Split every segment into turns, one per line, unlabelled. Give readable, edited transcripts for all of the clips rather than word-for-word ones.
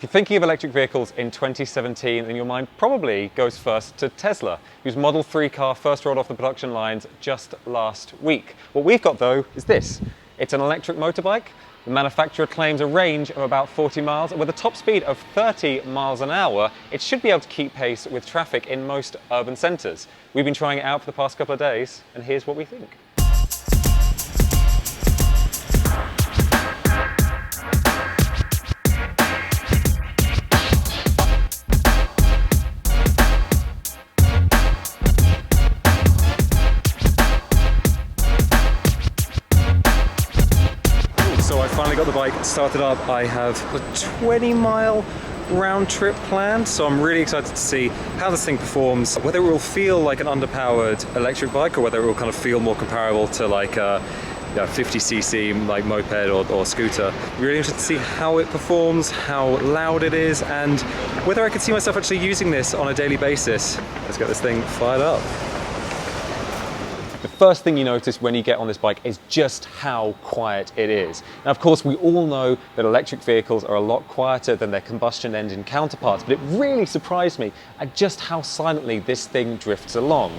If you're thinking of electric vehicles in 2017, then your mind probably goes first to Tesla, whose Model 3 car first rolled off the production lines just last week. What we've got though is this. It's an electric motorbike. The manufacturer claims a range of about 40 miles, and with a top speed of 30 miles an hour, it should be able to keep pace with traffic in most urban centres. We've been trying it out for the past couple of days, and here's what we think. So I finally got the bike started up. I have a 20-mile round trip planned, so I'm really excited to see how this thing performs, whether it will feel like an underpowered electric bike or whether it will kind of feel more comparable to like a 50cc like moped or scooter. Really interested to see how it performs, how loud it is, and whether I could see myself actually using this on a daily basis. Let's get this thing fired up. The first thing you notice when you get on this bike is just how quiet it is. Now, of course, we all know that electric vehicles are a lot quieter than their combustion engine counterparts, but it really surprised me at just how silently this thing drifts along.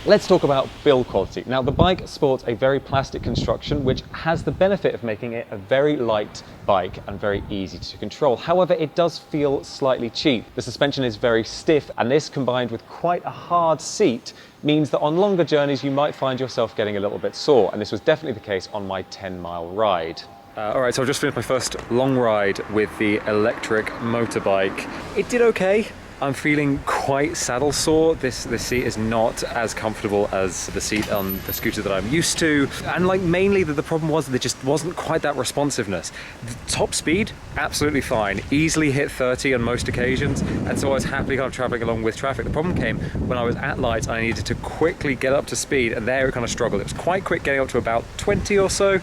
Let's talk about build quality. Now, the bike sports a very plastic construction, which has the benefit of making it a very light bike and very easy to control. However, it does feel slightly cheap. The suspension is very stiff, and this combined with quite a hard seat means that on longer journeys you might find yourself getting a little bit sore, and this was definitely the case on my 10-mile ride. Alright, so I've just finished my first long ride with the electric motorbike. It did okay. I'm feeling quite saddle sore. This seat is not as comfortable as the seat on the scooter that I'm used to. And like mainly the problem was that there just wasn't quite that responsiveness. The top speed, absolutely fine. Easily hit 30 on most occasions. And so I was happily kind of traveling along with traffic. The problem came when I was at lights. I needed to quickly get up to speed, and there it kind of struggled. It was quite quick getting up to about 20 or so. And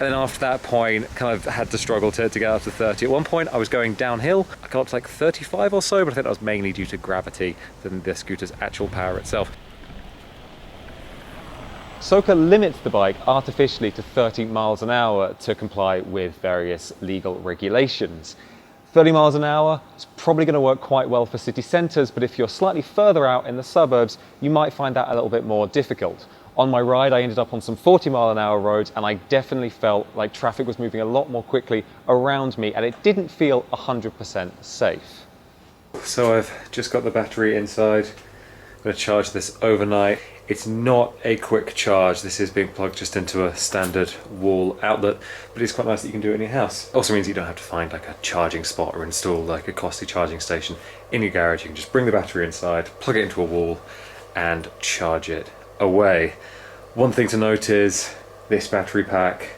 then after that point, kind of had to struggle to get up to 30. At one point I was going downhill. I got up to like 35 or so, but I think that was mainly due to gravity than the scooter's actual power itself. Soco limits the bike artificially to 30 miles an hour to comply with various legal regulations. 30 miles an hour is probably going to work quite well for city centres, but if you're slightly further out in the suburbs, you might find that a little bit more difficult. On my ride, I ended up on some 40-mile-an-hour roads, and I definitely felt like traffic was moving a lot more quickly around me, and it didn't feel 100% safe. So I've just got the battery inside. I'm going to charge this overnight. It's not a quick charge. This is being plugged just into a standard wall outlet, but it's quite nice that you can do it in your house. Also means you don't have to find like a charging spot or install like a costly charging station in your garage. You can just bring the battery inside, plug it into a wall, and charge it away. One thing to note is this battery pack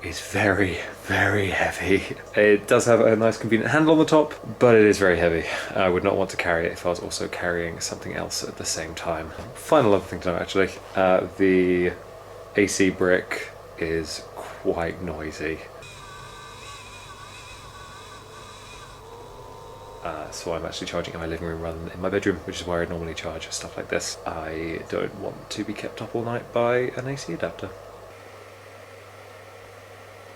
is very, very heavy. It does have a nice convenient handle on the top, but it is very heavy. I would not want to carry it if I was also carrying something else at the same time. Final other thing to know actually, the AC brick is quite noisy. So I'm actually charging in my living room rather than in my bedroom, which is where I normally charge stuff like this. I don't want to be kept up all night by an AC adapter.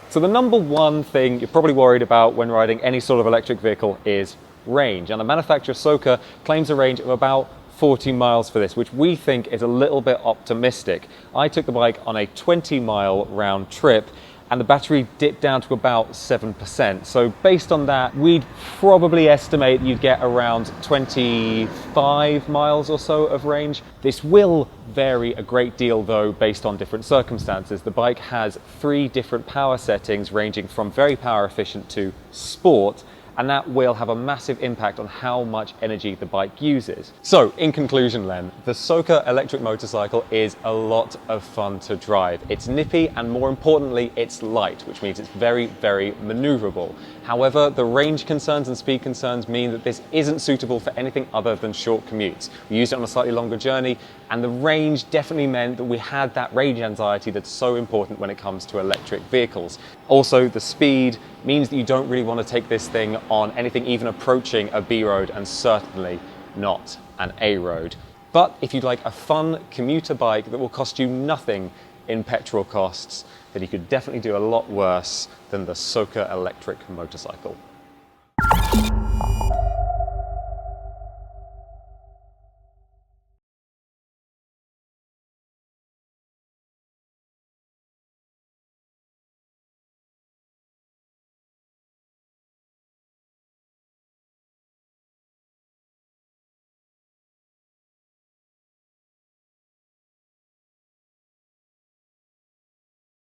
So the number one thing you're probably worried about when riding any sort of electric vehicle is range. And the manufacturer Soco claims a range of about 40 miles for this, which we think is a little bit optimistic. I took the bike on a 20-mile round trip, and the battery dipped down to about 7%. So based on that, we'd probably estimate you'd get around 25 miles or so of range. This will vary a great deal though based on different circumstances. The bike has 3 different power settings ranging from very power efficient to sport, and that will have a massive impact on how much energy the bike uses. So in conclusion, Len, the Soco electric motorcycle is a lot of fun to drive. It's nippy, and more importantly, it's light, which means it's very, very maneuverable. However, the range concerns and speed concerns mean that this isn't suitable for anything other than short commutes. We used it on a slightly longer journey, and the range definitely meant that we had that range anxiety that's so important when it comes to electric vehicles. Also, the speed means that you don't really want to take this thing on anything even approaching a B road, and certainly not an A road. But if you'd like a fun commuter bike that will cost you nothing in petrol costs, then you could definitely do a lot worse than the Soco electric motorcycle.